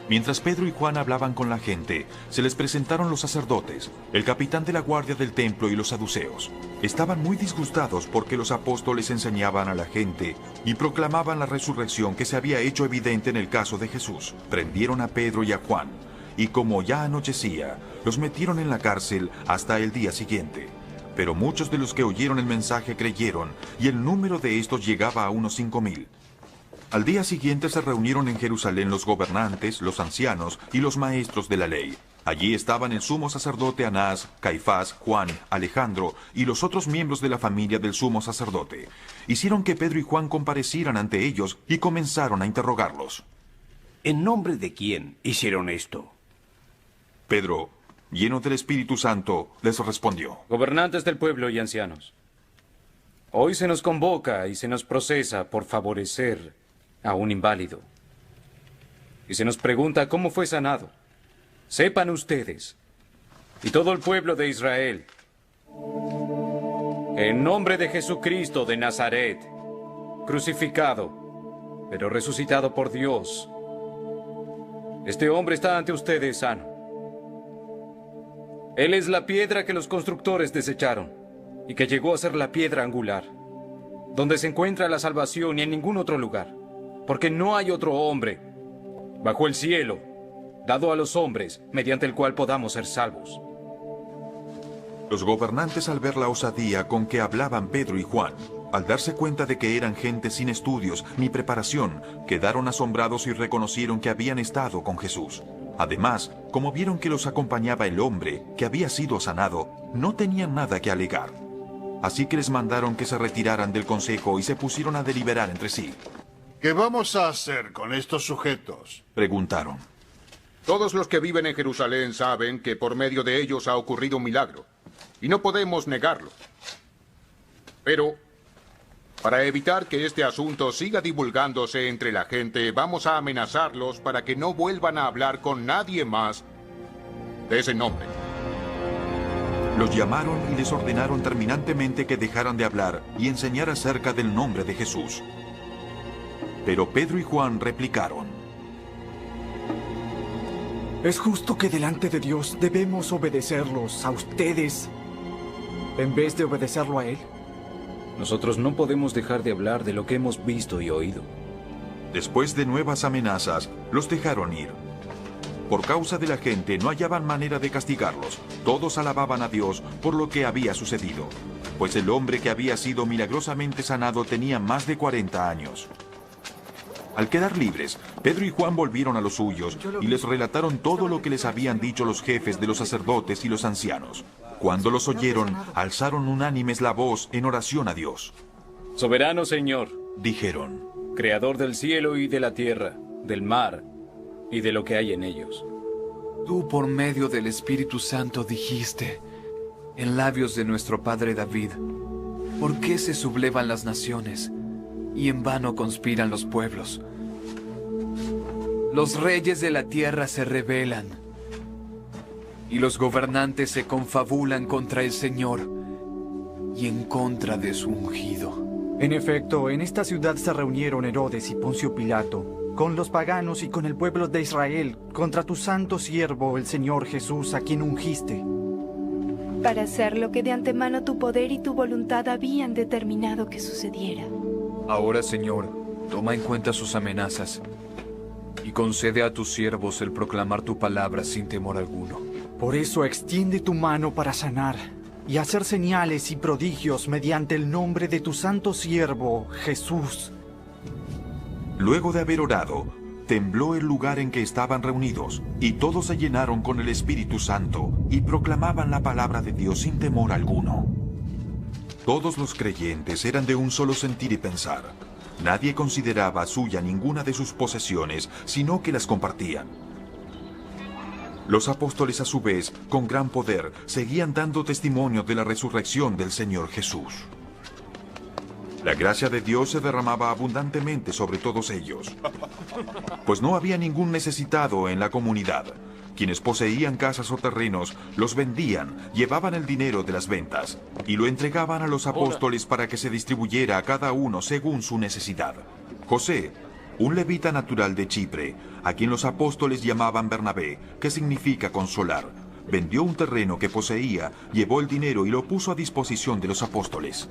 Mientras Pedro y Juan hablaban con la gente, se les presentaron los sacerdotes, el capitán de la guardia del templo y los saduceos. Estaban muy disgustados porque los apóstoles enseñaban a la gente y proclamaban la resurrección que se había hecho evidente en el caso de Jesús. Prendieron a Pedro y a Juan, y como ya anochecía, los metieron en la cárcel hasta el día siguiente. Pero muchos de los que oyeron el mensaje creyeron, y el número de estos llegaba a unos 5,000. Al día siguiente se reunieron en Jerusalén los gobernantes, los ancianos y los maestros de la ley. Allí estaban el sumo sacerdote Anás, Caifás, Juan, Alejandro y los otros miembros de la familia del sumo sacerdote. Hicieron que Pedro y Juan comparecieran ante ellos y comenzaron a interrogarlos. ¿En nombre de quién hicieron esto? Pedro, lleno del Espíritu Santo, les respondió: Gobernantes del pueblo y ancianos, hoy se nos convoca y se nos procesa por favorecer a un inválido. Y se nos pregunta cómo fue sanado. Sepan ustedes, y todo el pueblo de Israel, en nombre de Jesucristo de Nazaret, crucificado, pero resucitado por Dios, este hombre está ante ustedes sano. Él es la piedra que los constructores desecharon y que llegó a ser la piedra angular, donde se encuentra la salvación y en ningún otro lugar. Porque no hay otro hombre bajo el cielo dado a los hombres mediante el cual podamos ser salvos. Los gobernantes, al ver la osadía con que hablaban Pedro y Juan, al darse cuenta de que eran gente sin estudios ni preparación, quedaron asombrados y reconocieron que habían estado con Jesús. Además, como vieron que los acompañaba el hombre que había sido sanado, no tenían nada que alegar. Así que les mandaron que se retiraran del consejo y se pusieron a deliberar entre sí. ¿Qué vamos a hacer con estos sujetos?, preguntaron. Todos los que viven en Jerusalén saben que por medio de ellos ha ocurrido un milagro, y no podemos negarlo. Pero, para evitar que este asunto siga divulgándose entre la gente, vamos a amenazarlos para que no vuelvan a hablar con nadie más de ese nombre. Los llamaron y les ordenaron terminantemente que dejaran de hablar y enseñar acerca del nombre de Jesús. Pero Pedro y Juan replicaron: Es justo que delante de Dios debemos obedecerlos a ustedes en vez de obedecerlo a Él. Nosotros no podemos dejar de hablar de lo que hemos visto y oído. Después de nuevas amenazas, los dejaron ir. Por causa de la gente no hallaban manera de castigarlos. Todos alababan a Dios por lo que había sucedido, pues el hombre que había sido milagrosamente sanado tenía más de 40 años. Al quedar libres, Pedro y Juan volvieron a los suyos y les relataron todo lo que les habían dicho los jefes de los sacerdotes y los ancianos. Cuando los oyeron, alzaron unánimes la voz en oración a Dios. Soberano Señor, dijeron, Creador del cielo y de la tierra, del mar y de lo que hay en ellos. Tú por medio del Espíritu Santo dijiste, en labios de nuestro padre David, ¿por qué se sublevan las naciones y en vano conspiran los pueblos? Los reyes de la tierra se rebelan y los gobernantes se confabulan contra el Señor y en contra de su ungido. En efecto, en esta ciudad se reunieron Herodes y Poncio Pilato, con los paganos y con el pueblo de Israel, contra tu santo siervo, el Señor Jesús, a quien ungiste. Para hacer lo que de antemano tu poder y tu voluntad habían determinado que sucediera. Ahora, Señor, toma en cuenta sus amenazas y concede a tus siervos el proclamar tu palabra sin temor alguno. Por eso extiende tu mano para sanar y hacer señales y prodigios mediante el nombre de tu santo siervo, Jesús. Luego de haber orado, tembló el lugar en que estaban reunidos, y todos se llenaron con el Espíritu Santo y proclamaban la palabra de Dios sin temor alguno. Todos los creyentes eran de un solo sentir y pensar. Nadie consideraba suya ninguna de sus posesiones, sino que las compartían. Los apóstoles, a su vez, con gran poder, seguían dando testimonio de la resurrección del Señor Jesús. La gracia de Dios se derramaba abundantemente sobre todos ellos, pues no había ningún necesitado en la comunidad. Quienes poseían casas o terrenos los vendían, llevaban el dinero de las ventas y lo entregaban a los apóstoles para que se distribuyera a cada uno según su necesidad. José, un levita natural de Chipre, a quien los apóstoles llamaban Bernabé, que significa consolar, vendió un terreno que poseía, llevó el dinero y lo puso a disposición de los apóstoles.